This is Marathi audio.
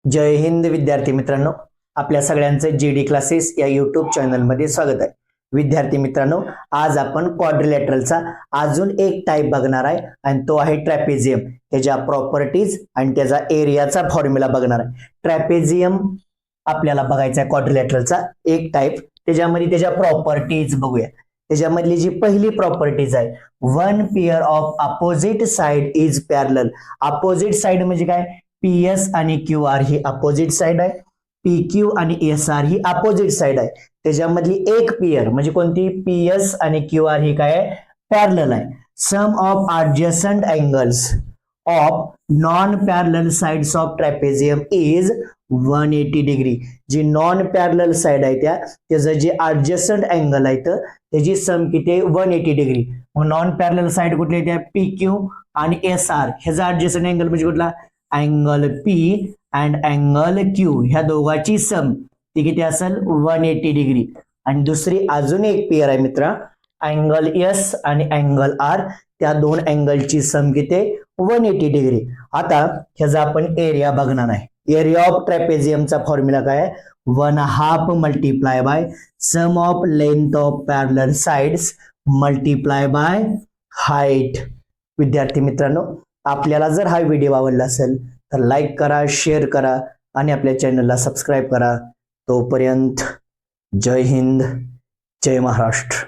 जय हिंद विद्यार्थी मित्रांनो, आपल्या सगळ्यांचं जीडी क्लासेस या यूट्यूब चॅनलमध्ये स्वागत आहे. विद्यार्थी मित्रांनो, आज आपण क्वाड्रिलॅटरलचा अजून एक टाइप बघणार आहे आणि तो आहे ट्रॅपेझियम. त्याच्या प्रॉपर्टीज आणि त्याचा एरियाचा फॉर्म्युला बघणार आहे. ट्रॅपेझियम आपल्याला बघायचा आहे, क्वाड्रिलॅटरलचा एक टाइप. त्याच्यामध्ये त्याच्या प्रॉपर्टीज बघूया. त्याच्यामधली जी पहिली प्रॉपर्टीज आहे, one pair of opposite side is parallel. Opposite side म्हणजे काय? पीएस आणि क्यू आर ही अपोजिट साइड आहे, पी क्यू आणि एस आर ही अपोजिट साइड आहे. त्याच्यामधली एक पेअर म्हणजे कोणती? पीएस आणि क्यू आर ही काय आहे? पॅरलल आहे. Sum of adjacent angles of non parallel sides of trapezium is 180 degree. जी नॉन पॅरलल साइड आहे त्याचं जे ऍडजसंट अँगल आहे त्याची सम किती आहे? 180 डिग्री. मग नॉन पॅरलल साइड कुठली आहे? पी क्यू आणि एस आर. ह्याचा ऍडजसंट अँगल म्हणजे कुठला? Angle P and angle Q, ह्या दोघांची सम ती किती असेल? 180 डिग्री. आणि दुसरी अजून एक पेअर आहे मित्रा, अँगल एस आणि अँगल आर. त्या दोन अँगलची सम किती? 180 डिग्री. आता ह्याचा आपण एरिया बघणार आहे. एरिया ऑफ ट्रॅपेझियमचा फॉर्म्युला काय आहे? 1/2 multiply by sum of length of parallel sides multiply by height. विद्यार्थी मित्रांनो, आपल्याला जर हा व्हिडिओ आवडला असेल तर लाईक करा, शेअर करा आणि आपल्या चॅनलला सबस्क्राईब करा. तोपर्यंत जय हिंद, जय महाराष्ट्र.